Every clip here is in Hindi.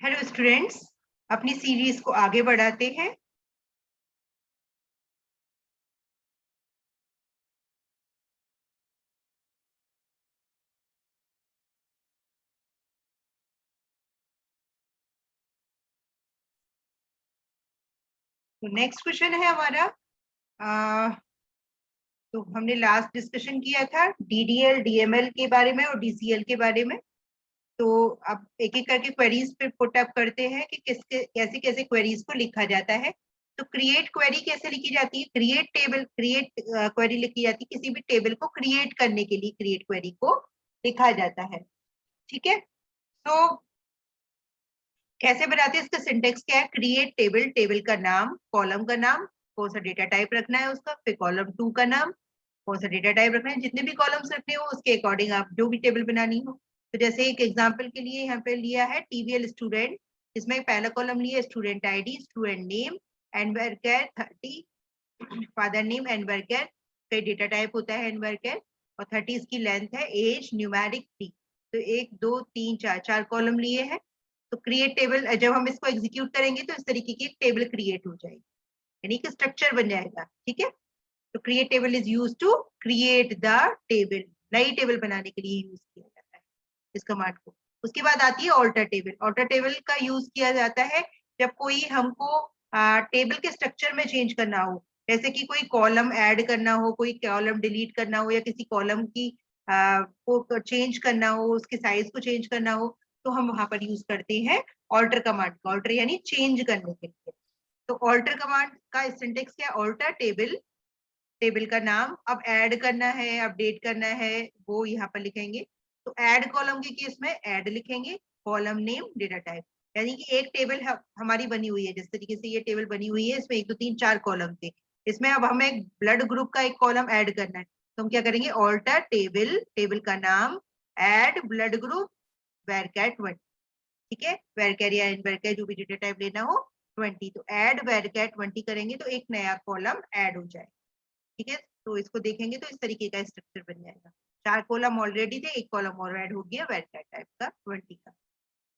हेलो स्टूडेंट्स, अपनी सीरीज को आगे बढ़ाते हैं। तो नेक्स्ट क्वेश्चन है हमारा। तो हमने लास्ट डिस्कशन किया था डीडीएल डीएमएल के बारे में और डीसीएल के बारे में। तो अब एक एक करके क्वेरीज पे पुट अप करते हैं कि किसके कैसे कैसे क्वेरीज को लिखा जाता है। तो क्रिएट क्वेरी कैसे लिखी जाती है? क्रिएट क्वेरी लिखी जाती है किसी भी टेबल को क्रिएट करने के लिए क्रिएट क्वेरी को लिखा जाता है। ठीक है, तो कैसे बनाते हैं? इसका सिंटेक्स क्या है? क्रिएट टेबल, टेबल का नाम, कॉलम का नाम, कौन सा डेटा टाइप रखना है उसका, फिर कॉलम 2 का नाम, कौन सा डेटा टाइप रखना है, जितने भी कॉलम्स रखने हो उसके अकॉर्डिंग आप जो भी टेबल बनानी हो। तो जैसे एक एग्जांपल के लिए यहाँ पे लिया है टीवीएल स्टूडेंट, इसमें पहला कॉलम लिया student ID, student name and worker 30, father name and worker, कई डेटा टाइप होता है एंड वर्कर, और 30 इसकी लेंथ है, एज न्यूमेरिक 3। तो 1 2 3 4 चार कॉलम लिए हैं। तो क्रिएट टेबल, जब हम इसको एग्जीक्यूट करेंगे तो इस तरीके की एक टेबल क्रिएट हो जाएगी, यानी कि स्ट्रक्चर बन जाएगा। ठीक है, तो create table is use to create the table, नई टेबल बनाने के लिए यूज किया जाता है इस कमांड को। उसके बाद आती है ऑल्टर टेबल। ऑल्टर टेबल का यूज किया जाता है जब कोई हमको टेबल के स्ट्रक्चर में चेंज करना हो, जैसे कि कोई कॉलम ऐड करना हो, कोई कॉलम डिलीट करना हो, या किसी कॉलम की को चेंज करना हो, उसके साइज को चेंज करना हो, तो हम वहां पर यूज करते हैं ऑल्टर कमांड का। ऑल्टर यानी चेंज करने के लिए। तो ऑल्टर कमांड का सिंटेक्स क्या है? ऑल्टर टेबल, टेबल का नाम, अब ऐड करना है, अपडेट करना है, वो यहाँ पर लिखेंगे। तो ऐड कॉलम के केस में ऐड लिखेंगे, कॉलम नेम, डेटा टाइप, यानी कि एक टेबल हमारी बनी हुई है, जिस तरीके से ये टेबल बनी हुई है, इसमें 1 2 3 4 कॉलम थे, इसमें अब हमें एक ब्लड ग्रुप का एक कॉलम ऐड करना है। तो हम क्या करेंगे? ऑल्टर टेबल, टेबल का नाम, ऐड ब्लड ग्रुप, वेरकैट 20। ठीक है, वेरकैर या इनवेरकैर जो भी डेटा टाइप लेना हो 20। तो ऐड वेरकैट 20 करेंगे तो एक नया कॉलम ऐड हो जाएगा। ठीक है, तो इसको देखेंगे तो इस तरीके का स्ट्रक्चर बन जाएगा। 4 कॉलम ऑलरेडी थे, एक कॉलम और ऐड हो गया वेरकैट टाइप का 20 का।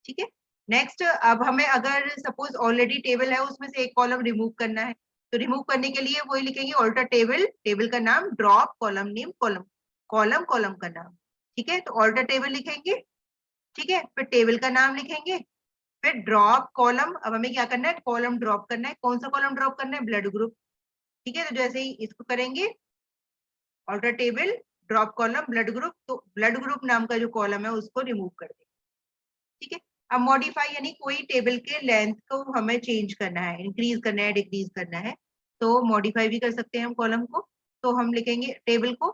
ठीक है, नेक्स्ट, अब हमें अगर सपोज ऑलरेडी टेबल है उसमें से एक कॉलम रिमूव करना है, तो रिमूव करने के लिए वही लिखेंगे ऑल्टर टेबल, टेबल का नाम, drop column name, column column column का नाम। ठीक है, तो ऑल्टर टेबल लिखेंगे। ठीक है, फिर टेबल का नाम लिखेंगे, फिर ड्रॉप कॉलम। अब हमें क्या करना है? कॉलम ड्रॉप करना है। कौन सा कॉलम ड्रॉप करना है? Blood group. ठीक है, तो जैसे ही इसको करेंगे alter table, drop column, blood group, तो ब्लड ग्रुप नाम का जो कॉलम है उसको रिमूव कर देंगे। ठीक है, अब मॉडिफाई यानी कोई टेबल के लेंथ को हमें चेंज करना है, इंक्रीज करना है, डिक्रीज करना है, तो मॉडिफाई भी कर सकते हैं हम कॉलम को। तो हम लिखेंगे टेबल को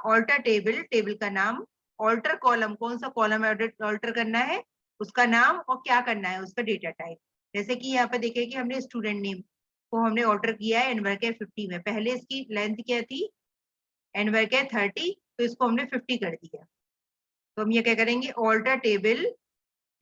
ऑल्टर टेबल, टेबल का नाम, ऑल्टर कॉलम, कौन सा कॉलम ऑल्टर करना है उसका नाम, और क्या करना है उसका डेटा टाइप। जैसे कि यहाँ पे देखिए कि हमने स्टूडेंट नेम को हमने ऑल्टर किया है एनवर्केयर 50 में, पहले इसकी लेंथ क्या थी? एनवर्केयर 30, तो इसको हमने 50 कर दिया। तो हम ये क्या करेंगे? ऑल्टर टेबल,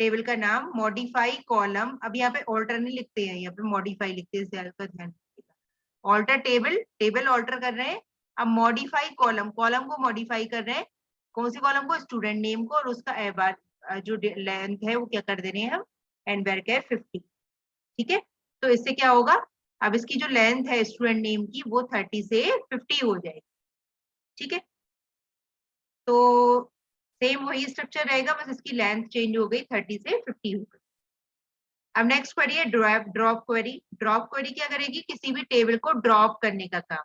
टेबल का नाम, मॉडिफाई कॉलम, अब यहाँ पे ऑल्टर नहीं लिखते हैं, यहाँ पे मॉडिफाई लिखते हैं, इसका ध्यान रखिएगा। ऑल्टर टेबल, टेबल ऑल्टर कर रहे हैं, अब मॉडिफाई कॉलम, कॉलम को मॉडिफाई कर रहे हैं। कौन सी कॉलम को? स्टूडेंट नेम को, और उसका जो लेंथ है वो क्या कर दे रहे हैं हम? And varchar 50। ठीक है, तो इससे क्या होगा? अब इसकी जो लेंथ है स्टूडेंट नेम की वो 30 से 50 हो जाएगी। ठीक है, तो सेम वही स्ट्रक्चर रहेगा, बस इसकी लेंथ चेंज हो गई, 30 से 50 हो गई। अब नेक्स्ट क्वेरी है ड्रॉप क्वेरी। ड्रॉप क्वेरी क्या करेगी? किसी भी टेबल को ड्रॉप करने का काम।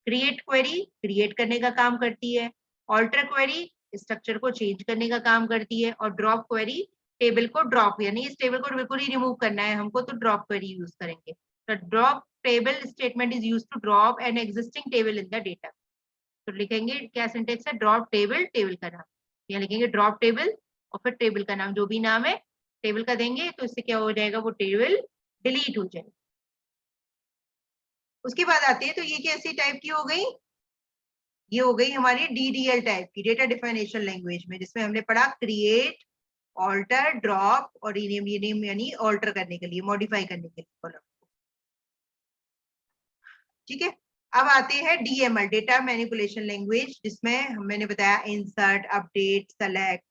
क्रिएट क्वेरी क्रिएट करने का काम करती है, ऑल्टर क्वेरी स्ट्रक्चर को चेंज करने का काम करती है, और ड्रॉप क्वेरी टेबल को ड्रॉप, यानी इस टेबल को बिल्कुल ही रिमूव करना है हमको, तो ड्रॉप क्वेरी यूज करेंगे। तो drop table statement is use to drop an existing table in the data. तो लिखेंगे क्या सिंटेक्स है? ड्रॉप टेबल, टेबल का नाम, यहाँ लिखेंगे ड्रॉप टेबल, और फिर टेबल का नाम, जो भी नाम है टेबल का देंगे, तो इससे क्या हो जाएगा? वो टेबल डिलीट हो जाएगा। उसके बाद आती है, तो ये कैसी टाइप की हो गई? ये हो गई हमारी डीडीएल टाइप की, डेटा डिफाइनेशन लैंग्वेज में, जिसमें हमने पढ़ा क्रिएट, ऑल्टर, ड्रॉप और रीनेम। रीनेम यानी ऑल्टर करने के लिए, मॉडिफाई करने के लिए कॉलम। ठीक है, अब आते हैं डीएमएल, डेटा मैनिपुलेशन लैंग्वेज, जिसमें मैंने बताया इंसर्ट, अपडेट, सेलेक्ट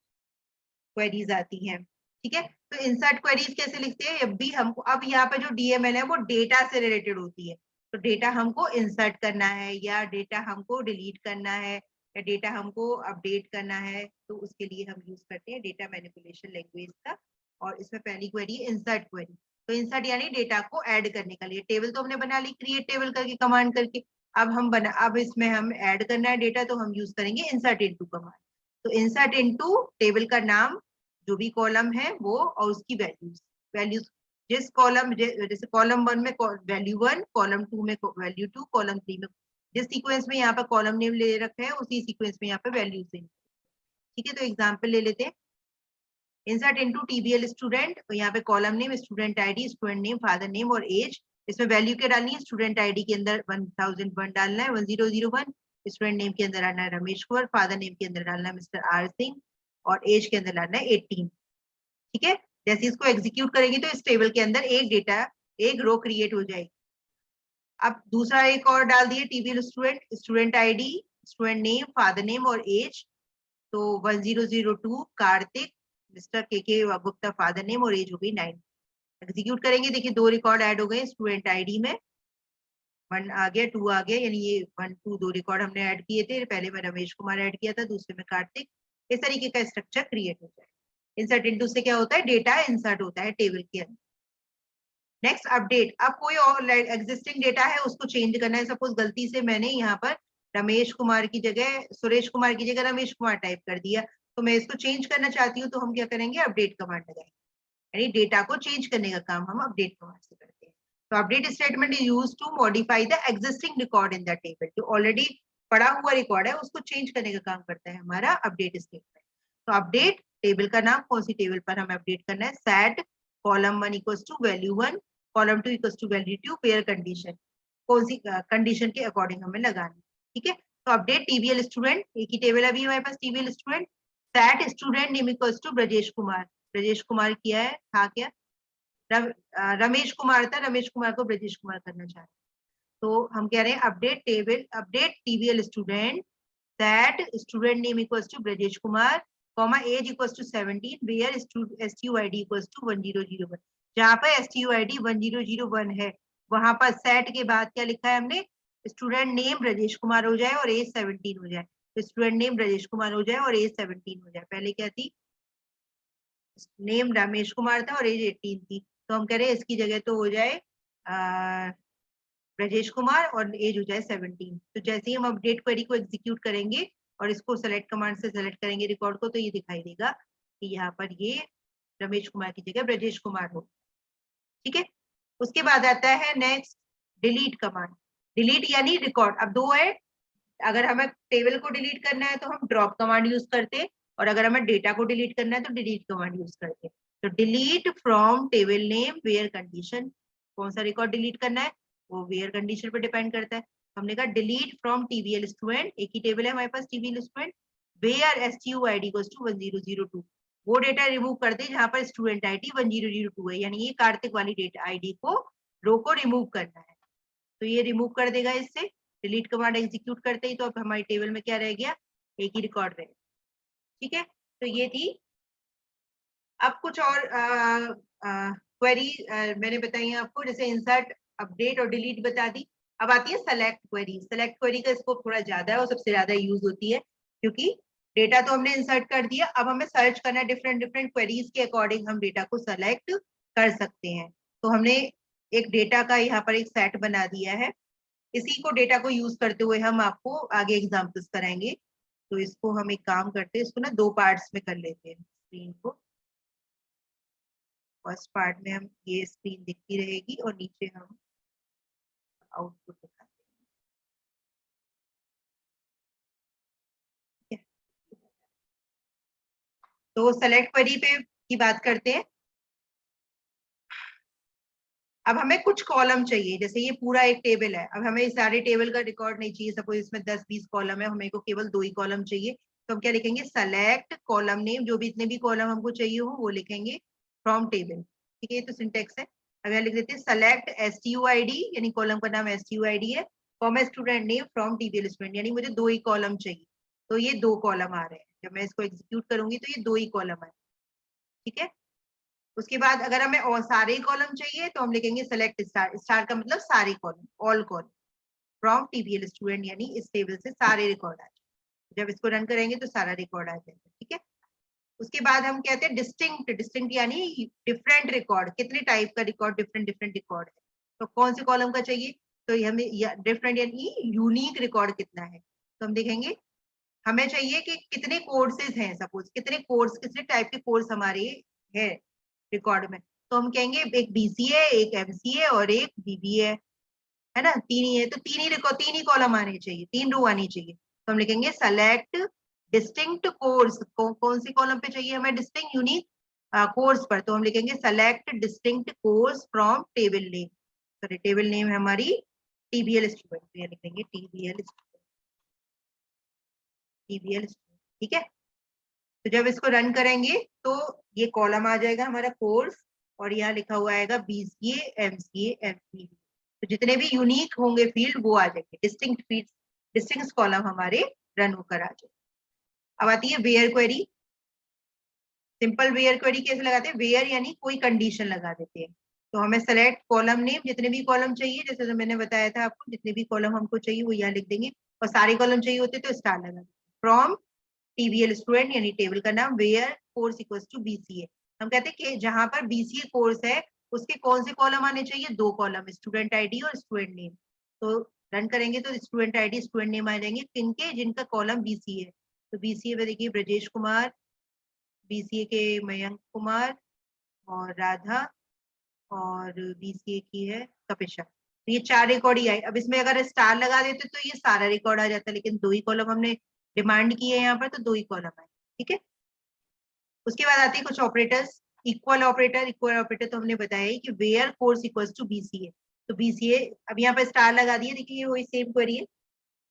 क्वेरीज आती हैं। ठीक है। तो इंसर्ट क्वेरीज कैसे लिखते हैं, जब भी हमको, अब यहाँ पे जो डीएमएल है वो डेटा से रिलेटेड होती है, तो डेटा हमको इंसर्ट करना है या डेटा हमको डिलीट करना है या डेटा हमको अपडेट करना है, तो उसके लिए हम यूज करते हैं डेटा मैनिपुलेशन लैंग्वेज का। और इसमें पहली क्वेरी है इंसर्ट क्वेरी। तो इंसर्ट यानी डेटा को ऐड करने का लिए, टेबल तो हमने बना ली क्रिएट टेबल करके कमांड करके, अब इसमें हम ऐड करना है डेटा, तो हम यूज करेंगे इंसर्ट इनटू कमांड। तो इंसर्ट इनटू टेबल का नाम, जो भी कॉलम है वो, और उसकी वैल्यूज, वैल्यूज जिस कॉलम, जैसे कॉलम 1 में वैल्यू 1, कॉलम 2 में वैल्यू 2, कॉलम 3 में, जिस सीक्वेंस में यहाँ पर कॉलम नेम ले रखा है उसी सीक्वेंस में यहाँ पे वैल्यूज देंगे। ठीक है, तो एग्जाम्पल ले लेते हैं। इंसर्ट इनटू टीबीएल स्टूडेंट, तो यहाँ पे column name, student ID, student name, father name और एज। इसमें वैल्यू क्या डालनी है, स्टूडेंट आईडी के अंदर 1001 डालना है, 1001। स्टूडेंट नेम के अंदर डालना है रमेश कुमार, फादर नेम के अंदर डालना है मिस्टर आर सिंह, और एज के अंदर डालना है 18। ठीक है, जैसे इसको एग्जीक्यूट करेंगे तो इस टेबल के अंदर एक डेटा, एक रो क्रिएट हो जाएगी। अब दूसरा एक और डाल दिए, TBL student, student ID, student name, father name और एज। तो 1002 Kartik, mister K Gupta father name, और एज हो गई 9। एग्जीक्यूट करेंगे, देखिए दो रिकॉर्ड ऐड हो गए स्टूडेंट आईडी में, 1 आ गया, 2 आ गया, यानी ये 1 2 दो रिकॉर्ड हमने ऐड किए थे, पहले में रमेश कुमार ऐड किया था, दूसरे में कार्तिक। इस तरीके का स्ट्रक्चर क्रिएट हो जाए। इंसर्ट इनटू से क्या होता है, डेटा इंसर्ट होता है टेबल के अंदर। नेक्स्ट अपडेट, अब कोई और एग्जिस्टिंग डेटा है उसको चेंज करना है। सपोज गलती से मैंने यहाँ पर रमेश कुमार की जगह सुरेश कुमार की जगह रमेश कुमार टाइप कर दिया, तो मैं इसको चेंज करना चाहती हूँ, तो हम क्या करेंगे, अपडेट कमांड लगाएंगे, यानी डेटा को चेंज करने का काम हम अपडेट कमांड से करते हैं। तो update statement is used to modify the existing record in the table, जो ऑलरेडी पड़ा हुआ रिकॉर्ड है उसको चेंज करने का काम करता है हमारा अपडेट स्टेटमेंट। तो अपडेट टेबल का नाम, कौन सी टेबल पर हमें अपडेट करना है, set column 1 equals to value 1, column 2 equals to value 2, pair condition, कौन सी कंडीशन के अकॉर्डिंग हमें लगानी। ठीक है, तो अपडेट टीबीएल स्टूडेंट, एक ही टेबल अभी हमारे पास TBL student, set student name equals to Brajesh Kumar, Brajesh Kumar किया है, था क्या, रमेश कुमार था, रमेश कुमार को ब्रजेश कुमार करना चाह रहे हैं। तो हम कह रहे हैं update table, update TBL student, that student name equals to Brajesh Kumar, comma age equals to 17, where STUID equals to 1001। जहां पर STUID 1001 है वहां पर सेट के बाद क्या लिखा है हमने, स्टूडेंट नेम ब्रजेश कुमार हो जाए और एज 17 हो जाए। तो स्टूडेंट नेम ब्रजेश कुमार हो जाए और एज 17 हो जाए, पहले क्या थी, नेम रमेश कुमार था और एज 18 थी, तो हम कह रहे हैं इसकी जगह तो हो जाए ब्रजेश कुमार और एज हो जाए 17। तो जैसे ही हम अपडेट क्वेरी को एग्जीक्यूट करेंगे और इसको सेलेक्ट कमांड से सेलेक्ट करेंगे रिकॉर्ड को, तो ये दिखाई देगा कि यहाँ पर ये रमेश कुमार की जगह ब्रजेश कुमार हो। ठीक है, उसके बाद आता है नेक्स्ट डिलीट कमांड। डिलीट यानी रिकॉर्ड, अब दो है, अगर हमें टेबल को डिलीट करना है तो हम ड्रॉप कमांड यूज करते हैं, और अगर हमें डेटा को डिलीट करना है तो डिलीट कमांड यूज करते हैं। तो delete from table name where condition, कौन सा रिकॉर्ड डिलीट करना है वो वेयर कंडीशन पर डिपेंड करता है। हमने कहा डिलीट फ्रॉम टीबीएल स्टूडेंट, एक ही टेबल है हमारे पास TBL student, where STUID goes to 1002, वो डेटा रिमूव कर दे जहां पर स्टूडेंट आईडी 1002 है, यानी ये कार्तिक वाली डेटा आईडी को, रो को रिमूव करना है, तो ये रिमूव कर देगा इससे। डिलीट कमांड एग्जीक्यूट करते ही तो अब हमारी टेबल में क्या रह गया, एक ही रिकॉर्ड रह गया। ठीक है, तो ये थी। अब कुछ और क्वेरी मैंने बताई है आपको, जैसे इंसर्ट, अपडेट और डिलीट बता दी। अब आती है सेलेक्ट क्वेरी। सेलेक्ट क्वेरी का स्कोप थोड़ा ज्यादा है और सबसे ज्यादा यूज होती है, क्योंकि डेटा तो हमने इंसर्ट कर दिया, अब हमें सर्च करना है, डिफरेंट डिफरेंट क्वेरीज के अकॉर्डिंग हम डेटा को सेलेक्ट कर सकते हैं। तो हमने एक डेटा का यहाँ पर एक सेट बना दिया है, इसी को डेटा को यूज करते हुए हम आपको आगे एग्जाम्पल्स कराएंगे। तो इसको हम एक काम करते हैं, इसको ना दो पार्ट्स में कर लेते हैं स्क्रीन को। फर्स्ट पार्ट में हम ये स्क्रीन दिखती रहेगी और नीचे हम आउटपुट दिखाते हैं। तो सेलेक्ट क्वेरी पे की बात करते हैं। अब हमें कुछ कॉलम चाहिए, जैसे ये पूरा एक टेबल है, अब हमें इस सारे टेबल का रिकॉर्ड नहीं चाहिए, सपोज इसमें 10-20 कॉलम है, हमें को केवल 2 ही कॉलम चाहिए, तो हम क्या लिखेंगे, सेलेक्ट कॉलम नेम, जो भी इतने भी कॉलम हमको चाहिए हो वो लिखेंगे फ्रॉम टेबल। ठीक है, ये तो सिंटेक्स है। अब यहाँ लिख देते हैं सेलेक्ट STUID, यानी कॉलम का नाम STUID है, comma student name from TBL student, यानी मुझे 2 ही कॉलम चाहिए, तो ये 2 कॉलम आ रहे हैं, जब मैं इसको एग्जीक्यूट करूंगी तो ये 2 ही कॉलम है। ठीक है, उसके बाद अगर हमें और सारे कॉलम चाहिए तो हम लिखेंगे सेलेक्ट स्टार, स्टार का मतलब सारे column, all column from TBL student, यानी इस टेबल से सारे रिकॉर्ड आ जाए। जब इसको रन करेंगे तो सारा रिकॉर्ड आ जाएगा, ठीक है। उसके बाद हम कहते हैं डिस्टिंक्ट, डिस्टिंक्ट यानी डिफरेंट रिकॉर्ड, कितने टाइप का रिकॉर्ड, डिफरेंट डिफरेंट रिकॉर्ड है, तो कौन से कॉलम का चाहिए, तो हमें डिफरेंट यानी यूनिक रिकॉर्ड कितना है, तो हम देखेंगे हमें चाहिए कि कितने कोर्सेज हैं, सपोज कितने कोर्स, कितने टाइप के कोर्स हमारे है रिकॉर्ड में, तो हम कहेंगे एक बीसीए, एक एमसीए और एक बीबीए, है ना, तीन ही है, तो तीन ही रिकॉर्ड, तीन ही कॉलम आने चाहिए, तीन रो आनी चाहिए, तो हम लिखेंगे सेलेक्ट डिस्टिंक्ट कोर्स, कौन सी कॉलम पे चाहिए हमें डिस्टिंक्ट यूनिक कोर्स पर, तो हम लिखेंगे select distinct course from table name, sorry table name है हमारी टीबीएल स्टूडेंट, ये लिखेंगे टीबीएल स्टूडेंट, टीबीएल स्टूडेंट, ठीक है। तो जब इसको रन करेंगे तो ये कॉलम आ जाएगा हमारा कोर्स, और यहाँ लिखा हुआ आएगा बीसीए एमसीए एमसीबी, तो जितने भी यूनिक होंगे फील्ड वो आ जाएंगे, डिस्टिंक्ट फील्ड, डिस्टिंक्ट कॉलम हमारे रन होकर आ जाए। अब आती है where query. Simple where query कैसे लगाते हैं, वेयर यानी कोई कंडीशन लगा देते हैं, तो हमें सेलेक्ट कॉलम नेम, जितने भी कॉलम चाहिए, जैसे तो मैंने बताया था आपको, जितने भी कॉलम हमको चाहिए वो यहाँ लिख देंगे, और सारे कॉलम चाहिए होते तो स्टार लगा देंगे, फ्रॉम टीबीएल स्टूडेंट यानी टेबल का नाम, where course equals to BCA, हम कहते हैं कि जहां पर बीसीए कोर्स है उसके कौन से कॉलम आने चाहिए, दो कॉलम, स्टूडेंट आईडी और स्टूडेंट नेम, तो रन करेंगे तो स्टूडेंट आईडी स्टूडेंट नेम आ जाएंगे, किनके, जिनका कॉलम बीसीए है, तो बीसीए में देखिए ब्रजेश कुमार, बीसीए के मयंक कुमार और राधा, और बीसीए की है कपिशा, तो ये चार रिकॉर्ड ही आए। अब इसमें अगर स्टार लगा देते तो ये सारा रिकॉर्ड आ जाता, लेकिन दो ही कॉलम हमने डिमांड की है यहाँ पर, तो दो ही कॉलम आए, ठीक है। उसके बाद आती है कुछ operators, equal operator, equal operator तो हमने बताया ही कि where course equals to BCA, तो बीसीए, अब यहाँ पर स्टार लगा दिए, देखिए वही सेम क्वेरी है,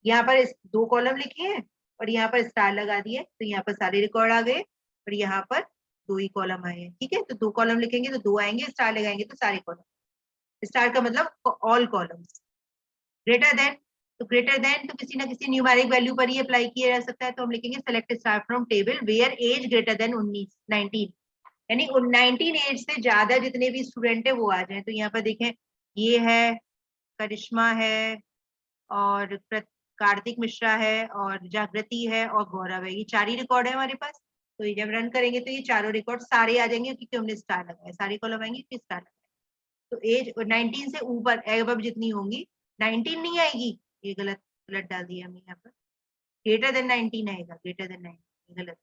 यहाँ पर दो कॉलम लिखे हैं और यहाँ पर स्टार लगा दिए, तो यहाँ पर सारे रिकॉर्ड आ गए, और यहाँ पर दो ही कॉलम आए हैं, ठीक है, तो दो कॉलम लिखेंगे तो दो आएंगे, स्टार लगाएंगे तो सारे कॉलम, स्टार का मतलब ऑल कॉलम्स। ग्रेटर देन, तो ग्रेटर देन तो किसी ना किसी न्यूमेरिक वैल्यू पर ही अप्लाई किया जा सकता है, तो हम लिखेंगे select star from table where age greater than 19 19, यानी 19 एज से ज्यादा जितने भी स्टूडेंट है वो आ जाए, तो यहाँ पर देखें ये है, करिश्मा है, और कार्तिक मिश्रा है, और जागृति है, और गौरव है, ये चार ही रिकॉर्ड है हमारे पास, तो ये जब रन करेंगे तो ये चारों रिकॉर्ड सारे आ जाएंगे, क्योंकि हमने स्टार लगाया, सारे कॉलम आएंगे कि स्टार लगाया, तो एज 19 से ऊपर एबव जितनी होंगी, 19 नहीं आएगी, ये गलत गलत डाल दिया हमने यहाँ पर, ग्रेटर देन 19 आएगा, ग्रेटर देन 19 गलत,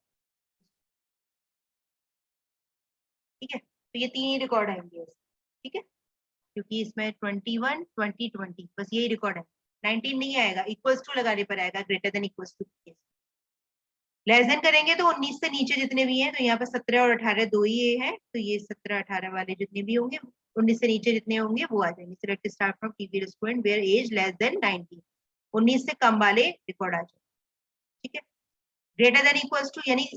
ठीक है, तो ये तीन ही रिकॉर्ड आएंगे, ठीक है, क्योंकि इसमें 21 20 20 बस यही रिकॉर्ड है, 19 नहीं आएगा, इक्वल्स टू लगाने पर आएगा, greater than equals to, less than करेंगे तो 19 से नीचे जितने भी हैं, तो यहाँ पर 17 और 18 दो ही ये हैं, तो ये 17 18 वाले जितने भी होंगे, 19 से नीचे जितने होंगे वो आ जाएंगे, select star from TBL student where age less than 19, 19 से कम वाले रिकॉर्ड आ जाए, ठीक है। ग्रेटर देन इक्वल्स टू यानी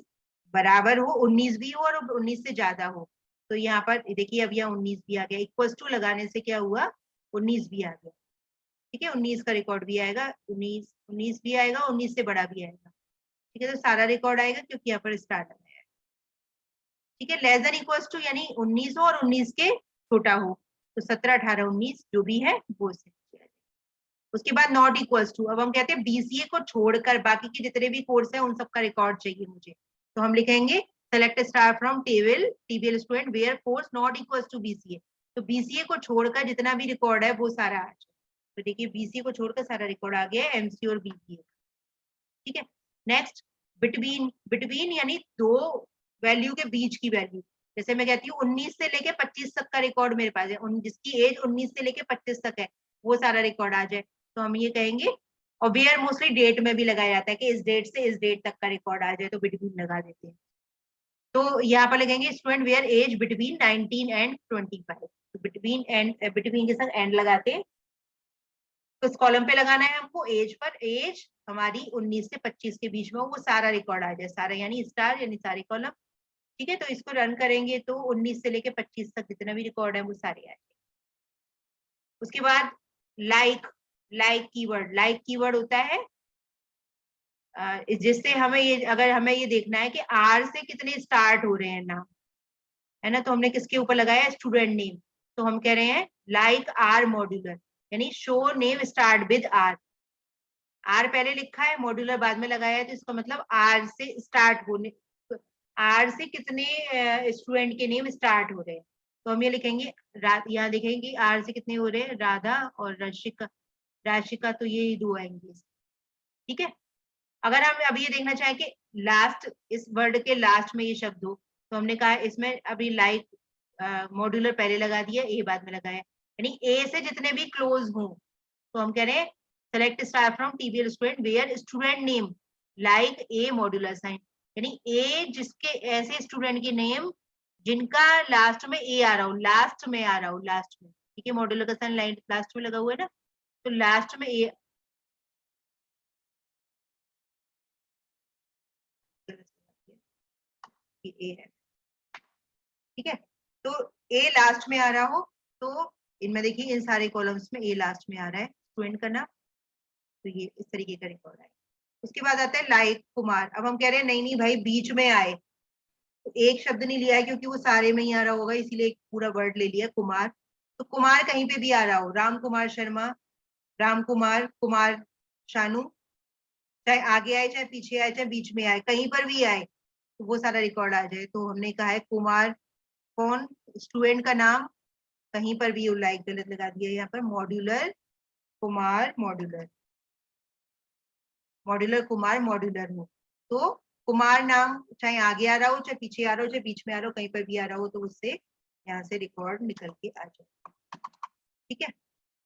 बराबर हो, 19 भी हो और 19 से ज्यादा हो, तो यहाँ पर देखिए अब यहाँ 19 भी आ गया, इक्वल्स टू लगाने से क्या हुआ, 19 भी आ गया, ठीक है, 19 का रिकॉर्ड भी आएगा, 19 भी आएगा, 19 से बड़ा भी आएगा, ठीक है, तो सारा रिकॉर्ड आएगा क्योंकि यहाँ पर स्टार्ट लगाया है, ठीक है। लेस देन इक्वल्स टू यानी 19 हो और 19 के छोटा हो, तो 17 18 19 जो भी है वो से नीचे आ जाएगा। उसके बाद नॉट इक्वल्स टू, अब हम कहते हैं बीसीए को छोड़कर बाकी के जितने भी कोर्स है उन सबका रिकॉर्ड चाहिए मुझे, तो हम लिखेंगे select star from table TBL student where course not equals to BCA, तो बीसीए को छोड़कर जितना भी रिकॉर्ड है वो सारा आ जाए, तो देखिए बीसीए को छोड़कर सारा रिकॉर्ड आ गया है एमसी और बीसीए, ठीक है। नेक्स्ट बिटवीन, बिटवीन यानी दो वैल्यू के बीच की वैल्यू, जैसे मैं कहती हूँ 19 से लेके 25 तक का रिकॉर्ड मेरे पास है, जिसकी एज 19 से लेके 25 तक है वो सारा रिकॉर्ड आ जाए, तो हम ये कहेंगे, और वेयर मोस्टली डेट में भी लगाया जाता है कि इस डेट से इस डेट तक का रिकॉर्ड आ जाए, तो बिटवीन लगा देते हैं, तो यहाँ पर लगेंगे student where age between 19 and 25, तो बिटवीन एंड, बिटवीन के साथ एंड लगाते हैं, तो इस कॉलम पे लगाना है हमको एज पर, एज हमारी 19 से 25 के बीच में हो, वो सारा रिकॉर्ड आ जाए, सारा यानी स्टार यानी सारे कॉलम, ठीक है, तो इसको रन करेंगे तो 19 से लेके 25 तक जितना भी रिकॉर्ड है वो सारे आ जाए। उसके बाद like, like keyword, like keyword होता है जिससे हमें ये, अगर हमें ये देखना है कि आर से कितने स्टार्ट हो रहे हैं नाम, है ना, तो हमने किसके ऊपर लगाया, स्टूडेंट नेम। तो हम कह रहे हैं लाइक आर मॉड्यूलर, यानी show name start with R. R पहले लिखा है, मॉड्यूलर बाद में लगाया है, तो इसका मतलब आर से स्टार्ट होने, आर से कितने स्टूडेंट के नेम स्टार्ट हो रहे हैं। तो हम ये लिखेंगे, यहाँ देखेंगे आर से कितने हो रहे हैं, राधा और रशिका। राशिका तो ये दो आएंगे, ठीक है। अगर हम अभी ये देखना चाहें कि लास्ट, इस वर्ड के लास्ट में ये शब्द हो, तो हमने कहा इसमें अभी लाइक मॉड्यूलर पहले लगा दिया, ए बाद में लगाया, यानी ए से जितने भी क्लोज हो, तो हम कह रहे हैं select star from TBL student where student name like A modular sign, यानी ए जिसके ऐसे स्टूडेंट के नेम जिनका लास्ट में ए आ रहा हो, लास्ट में आ रहा हो, लास्ट में, ठीक है, मॉड्यूलर का साइन लाइन लास्ट में लगा हुआ है ना, तो लास्ट में ए, ए है, ठीक है। तो ए लास्ट में आ रहा हो, तो इनमें देखिए इन सारे कॉलम्स में ए लास्ट में आ रहा है स्टूडेंट का नाम, तो ये इस तरीके का रिकॉर्ड है। उसके बाद आता है लाइक कुमार। अब हम कह रहे हैं नहीं नहीं भाई बीच में आए, तो एक शब्द नहीं लिया है क्योंकि वो सारे में ही आ रहा होगा, इसीलिए एक पूरा वर्ड ले लिया कुमार। तो कुमार कहीं पे भी आ रहा हो, राम कुमार शर्मा, राम कुमार, कुमार शानू, चाहे आगे आए चाहे पीछे आए चाहे बीच में आए, कहीं पर भी आए तो वो सारा रिकॉर्ड आ जाए। तो हमने कहा है कुमार कौन, स्टूडेंट का नाम, कहीं पर भी लाइक गलत लगा दिया यहाँ पर, modular Kumar, modular, modular Kumar, modular हो, तो कुमार नाम चाहे आगे आ रहा हो चाहे पीछे आ रहा हो चाहे बीच में आ रहा हो, कहीं पर भी आ रहा हो, तो उससे यहाँ से रिकॉर्ड निकल के आ जाए, ठीक है।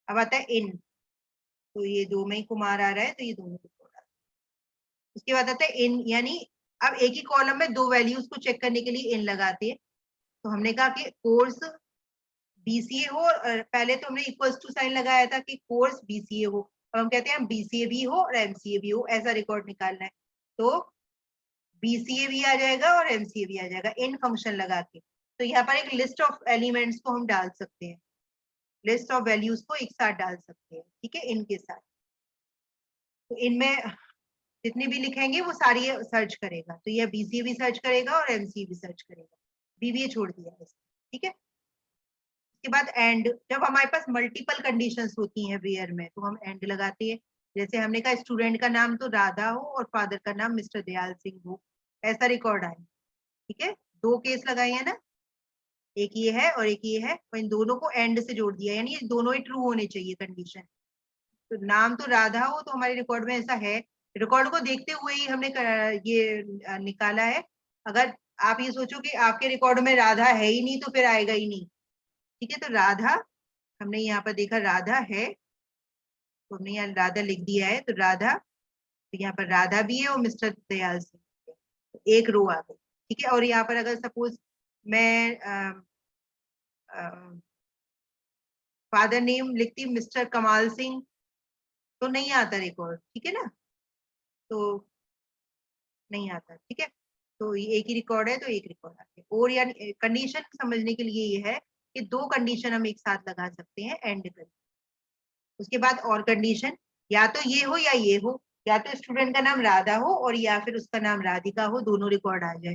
अब आता है इन, तो ये दो में ही कुमार आ रहा है, तो ये दोनों रिकॉर्ड आ रहा है। उसके बाद आता है इन, यानी अब एक ही कॉलम में दो वैल्यूज को चेक करने के लिए इन लगाते हैं। तो हमने कहा कि कोर्स बीसीए हो, पहले तो हमने इक्वल्स टू साइन लगाया था कि कोर्स बीसीए हो, अब हम कहते हैं बीसीए भी हो और एमसीए भी हो, ऐसा रिकॉर्ड निकालना है। तो बीसीए भी आ जाएगा और एमसीए भी आ जाएगा इन फंक्शन लगा के। तो यहाँ पर एक लिस्ट ऑफ एलिमेंट्स को हम डाल सकते हैं, लिस्ट ऑफ वैल्यूज को एक साथ डाल सकते हैं, ठीक है, इनके साथ। तो इनमें जितनी भी लिखेंगे वो सारी सर्च करेगा, तो यह बीसीए भी सर्च करेगा और एमसीए भी सर्च करेगा, बीबीए छोड़ दिया है, ठीक है। उसके बाद एंड, जब हमारे पास मल्टीपल कंडीशंस होती हैं वेयर में, तो हम एंड लगाते हैं। जैसे हमने कहा स्टूडेंट का नाम तो राधा हो और फादर का नाम मिस्टर दयाल सिंह हो, ऐसा रिकॉर्ड आए, ठीक है। दो केस लगाए हैं ना, एक ये है और एक ये है, और इन दोनों को एंड से जोड़ दिया, यानी ये दोनों ही ट्रू होने चाहिए कंडीशन। तो नाम तो राधा हो, तो हमारे रिकॉर्ड में ऐसा है, रिकॉर्ड को देखते हुए ही हमने ये निकाला है। अगर आप ये सोचो कि आपके रिकॉर्ड में राधा है ही नहीं, तो फिर आएगा ही नहीं, ठीक है। तो राधा हमने यहाँ पर देखा राधा है, तो हमने यहाँ राधा लिख दिया है, तो राधा, तो यहाँ पर राधा भी है और मिस्टर दयाल सिंह, तो एक रो आ गई, ठीक है। और यहाँ पर अगर सपोज मैं फादर नेम लिखती मिस्टर कमाल सिंह, तो नहीं आता रिकॉर्ड, ठीक है ना, तो नहीं आता, ठीक है। तो ये एक ही रिकॉर्ड है, तो एक रिकॉर्ड आ गया। और यानी कंडीशन समझने के लिए ये है कि दो कंडीशन हम एक साथ लगा सकते हैं एंड कर। उसके बाद और कंडीशन, या तो ये हो या ये हो, या तो स्टूडेंट का नाम राधा हो और या फिर उसका नाम राधिका हो, दोनों रिकॉर्ड आ जाए।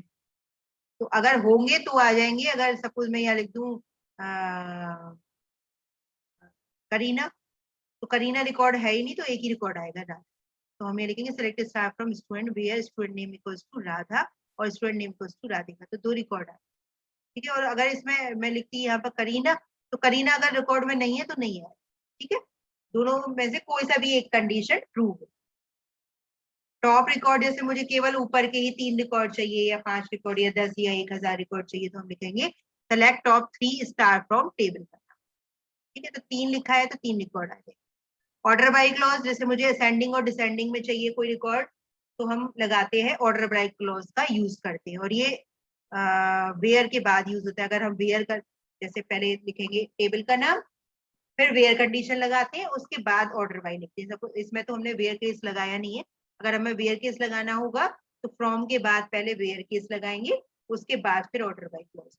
तो अगर होंगे तो आ जाएंगे, अगर सपोज मैं यहाँ लिख दूं करीना, तो करीना रिकॉर्ड है ही नहीं, तो एक ही रिकॉर्ड आएगा राधा। तो हम ये लिखेंगे select star from student where student name equals to Radha और student name equals to Radhika, तो दो रिकॉर्ड आए, ठीक है। और अगर इसमें मैं लिखती यहाँ पर करीना, तो करीना अगर रिकॉर्ड में नहीं है तो नहीं है, ठीक है। दोनों में से कोई सा भी एक कंडीशन ट्रू हो। टॉप रिकॉर्ड जैसे मुझे केवल ऊपर के ही 3 रिकॉर्ड चाहिए या 5 रिकॉर्ड या 10 या 1000 रिकॉर्ड चाहिए, तो हम लिखेंगे select top 3 star from table का, ठीक है। तो 3 लिखा है तो 3 रिकॉर्ड आ जाए। ऑर्डर बाय क्लॉज, जैसे मुझे असेंडिंग और डिसेंडिंग में चाहिए कोई रिकॉर्ड, तो हम लगाते हैं ऑर्डर बाय क्लॉज का यूज करते हैं, और ये वेयर के बाद यूज होता है। अगर हम वेयर का, जैसे पहले लिखेंगे टेबल का नाम, फिर वेयर कंडीशन लगाते हैं, उसके बाद ऑर्डर बाय लिखते हैं। सपोज इसमें तो हमने वेयर केस लगाया नहीं है, अगर हमें वेयर केस लगाना होगा तो फ्रॉम के बाद पहले वेयर केस लगाएंगे, उसके बाद फिर ऑर्डर बाय क्लॉज,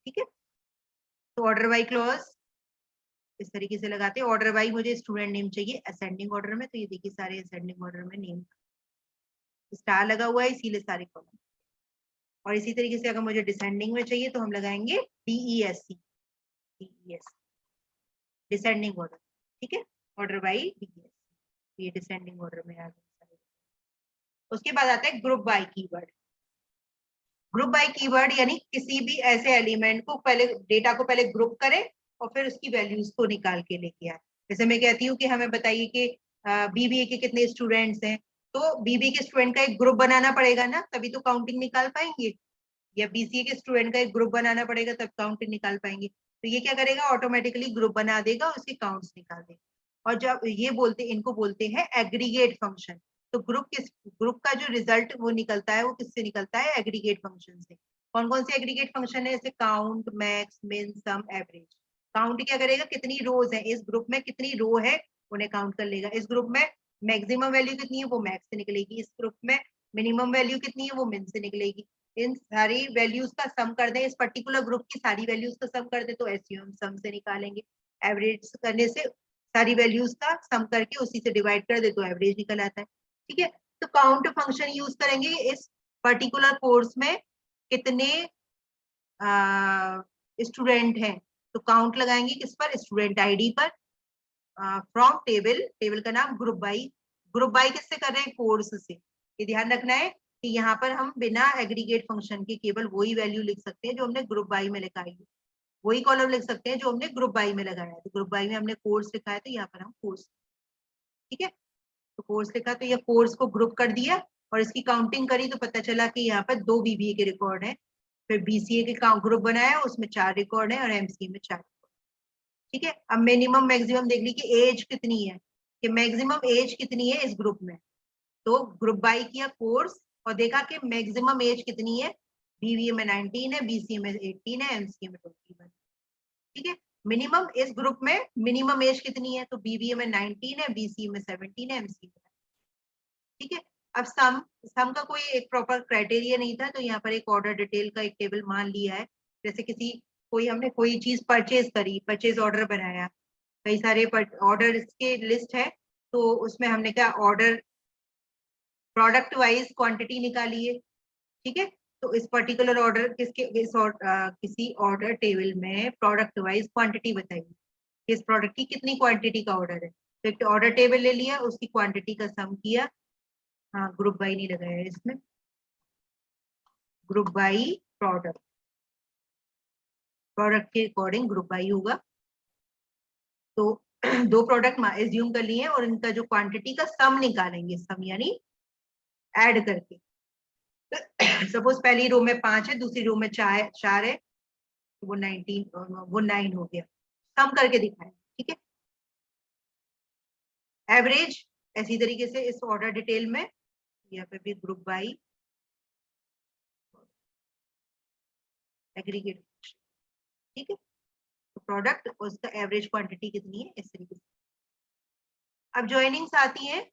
ठीक है। तो ऑर्डर बाय क्लॉज इस तरीके से लगाते हैं। ऑर्डर बाई मुझे स्टूडेंट नेम चाहिए असेंडिंग ऑर्डर में, तो ये देखिए सारे असेंडिंग ऑर्डर में नेम स्टार लगा हुआ है, इसीलिए सारे कॉलम। और इसी तरीके से अगर मुझे डिसेंडिंग में चाहिए तो हम लगाएंगे DESC, डिसेंडिंग ऑर्डर, ठीक है, ऑर्डर बाई DESC, ये डिसेंडिंग ऑर्डर में आ गया। उसके बाद आता है group by keyword. Group by keyword यानी किसी भी ऐसे एलिमेंट को पहले, डेटा को पहले ग्रुप करें और फिर उसकी वैल्यूज को निकाल के लेके आए। जैसे मैं कहती हूँ कि हमें बताइए कि BBA के कितने स्टूडेंट्स हैं, तो BBA के स्टूडेंट का एक ग्रुप बनाना पड़ेगा ना, तभी तो काउंटिंग निकाल पाएंगे, या BCA के स्टूडेंट का एक ग्रुप बनाना पड़ेगा तब काउंटिंग निकाल पाएंगे। तो ये क्या करेगा, ऑटोमेटिकली ग्रुप बना देगा, उसके काउंट्स निकाल देगा। और जब ये बोलते, इनको बोलते हैं एग्रीगेट फंक्शन। तो ग्रुप का जो रिजल्ट वो निकलता है वो किससे निकलता है, एग्रीगेट फंक्शन से। कौन कौन से एग्रीगेट फंक्शन है, जैसे काउंट, मैक्स, मिन, सम, एवरेज। काउंट क्या करेगा, कितनी रोज है इस ग्रुप में, कितनी रो है उन्हें काउंट कर लेगा। इस ग्रुप में मैक्सिमम वैल्यू कितनी है वो मैक्स से निकलेगी, इस ग्रुप में मिनिमम वैल्यू कितनी है वो मिन से निकलेगी। इन सारी वैल्यूज का सम कर दें, इस पर्टिकुलर ग्रुप की सारी वैल्यूज का सम कर दे तो एसयूएम सम से निकालेंगे। एवरेज करने से सारी वैल्यूज का सम करके उसी से डिवाइड कर दे तो एवरेज निकल आता है, ठीक है। तो काउंट फंक्शन यूज करेंगे इस पर्टिकुलर कोर्स में कितने स्टूडेंट हैं, तो काउंट लगाएंगे किस पर, स्टूडेंट आईडी पर, फ्रॉम टेबल, टेबल का नाम ग्रुप बाई। ग्रुप बाई किससे कर रहे हैं, कोर्स से। ये ध्यान रखना है कि यहाँ पर हम बिना एग्रीगेट फंक्शन के केवल वही वैल्यू लिख सकते हैं जो हमने ग्रुप बाई में लिखाई है, वही कॉलम लिख सकते हैं जो हमने ग्रुप बाई में लगाया है। तो ग्रुप बाई में हमने कोर्स लिखा है तो यहाँ पर हम कोर्स, ठीक है। तो कोर्स लिखा तो ये कोर्स को ग्रुप कर दिया और इसकी काउंटिंग करी तो पता चला कि यहाँ पर 2 BBA के रिकॉर्ड है। फिर BCA के ग्रुप बनाया, उसमें 4 रिकॉर्ड है और MCA में 4, ठीक है। अब मिनिमम मैक्सिमम देख ली कि एज कितनी है, कि मैक्सिमम एज कितनी है इस ग्रुप में। तो ग्रुप बाई किया कोर्स और देखा कि मैक्सिमम एज कितनी है, BBA में 19 है, BCA में 18 है, MCA में 21, ठीक है। मिनिमम इस ग्रुप में मिनिमम एज कितनी है, तो BBA में 19 है, BCA में 17 है, MCA में, ठीक है। अब सम का कोई एक प्रॉपर क्राइटेरिया नहीं था, तो यहाँ पर एक ऑर्डर डिटेल का एक टेबल मान लिया है। जैसे हमने कोई चीज परचेज करी, परचेज ऑर्डर बनाया, कई सारे ऑर्डर के लिस्ट है, तो उसमें हमने क्या ऑर्डर प्रोडक्ट वाइज क्वांटिटी निकाली है, ठीक है। तो इस पर्टिकुलर ऑर्डर किसी ऑर्डर टेबल में प्रोडक्ट वाइज क्वांटिटी बताइए, इस प्रोडक्ट की कितनी क्वांटिटी का ऑर्डर है। तो एक ऑर्डर टेबल ले लिया, उसकी क्वांटिटी का सम किया, हाँ ग्रुप बाई नहीं लगाया है इसमें, ग्रुप बाई प्रोडक्ट, प्रोडक्ट के अकॉर्डिंग ग्रुप बाई होगा। तो 2 प्रोडक्ट एज्यूम कर लिए और इनका जो क्वांटिटी का सम निकालेंगे, सम यानी ऐड करके। सपोज पहली रो में 5 है, दूसरी रो में 4 है, तो वो 9 हो गया, सम करके दिखाएं, ठीक है। एवरेज ऐसी तरीके से इस ऑर्डर डिटेल में यहाँ पे भी ग्रुप बाई एग्रीगेट, ठीक है। तो प्रोडक्ट और उसका एवरेज क्वांटिटी कितनी है, इस तरीके से। अब ज्वाइनिंग्स आती हैं,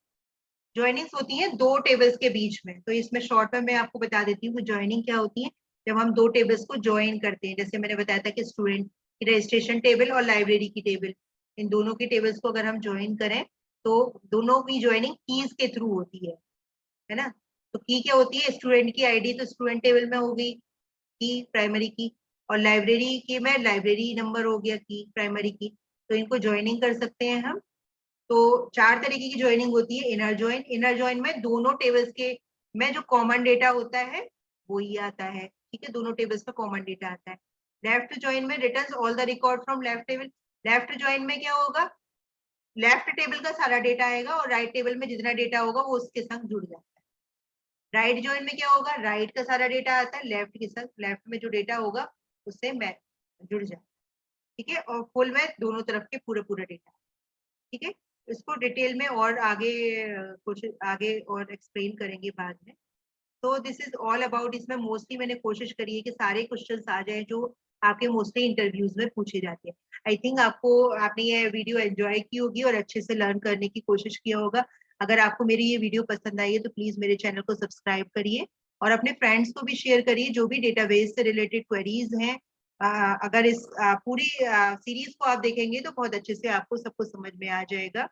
ज्वाइनिंग्स होती हैं 2 टेबल्स के बीच में। तो इसमें शॉर्ट में मैं आपको बता देती हूँ कि ज्वाइनिंग क्या होती है। जब हम 2 टेबल्स को ज्वाइन करते हैं, जैसे मैंने बताया था कि स्टूडेंट की रजिस्ट्रेशन टेबल और लाइब्रेरी की टेबल, इन दोनों की टेबल्स को अगर हम ज्वाइन करें तो दोनों की ज्वाइनिंग कीज के थ्रू होती है ना। तो की क्या होती है, स्टूडेंट की आईडी तो स्टूडेंट टेबल में हो गई की प्राइमरी की, और लाइब्रेरी की में लाइब्रेरी नंबर हो गया की प्राइमरी की। तो इनको ज्वाइनिंग कर सकते हैं हम। तो 4 तरीके की ज्वाइनिंग होती है। इनर ज्वाइन में दोनों टेबल्स के में जो कॉमन डेटा होता है वो ही आता है, ठीक है, दोनों टेबल्स का कॉमन डेटा आता है। लेफ्ट ज्वाइन में returns all the record from left table. Left join में क्या होगा, लेफ्ट टेबल का सारा डेटा आएगा और राइट टेबल में जितना डेटा होगा वो उसके संग जुड़ जाता है। राइट ज्वाइन में क्या होगा, राइट का सारा डेटा आता है, लेफ्ट के साथ लेफ्ट में जो डेटा होगा उससे मैच जुड़ जाता है, ठीक है। और फुल में दोनों तरफ के पूरे पूरे डेटा, ठीक है। इसको डिटेल में और आगे कुछ आगे और एक्सप्लेन करेंगे बाद में। तो दिस इज ऑल अबाउट, इसमें मोस्टली मैंने कोशिश करी है कि सारे क्वेश्चंस आ जाए जो आपके मोस्टली इंटरव्यूज में पूछे जाते हैं। आई थिंक आपने ये वीडियो एंजॉय की होगी और अच्छे से लर्न करने की कोशिश किया होगा। अगर आपको मेरी ये वीडियो पसंद आई है तो प्लीज मेरे चैनल को सब्सक्राइब करिए और अपने फ्रेंड्स को भी शेयर करिए जो भी डेटाबेस से रिलेटेड क्वेरीज हैं। अगर इस पूरी सीरीज को आप देखेंगे तो बहुत अच्छे से आपको सब कुछ समझ में आ जाएगा।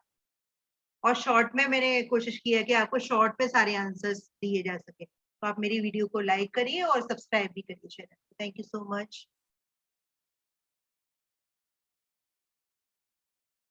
और शॉर्ट में मैंने कोशिश की है कि आपको शॉर्ट पे सारे आंसर्स दिए जा सके। तो तो आप मेरी वीडियो को लाइक करिए और सब्सक्राइब भी करिए channel. Thank you so much.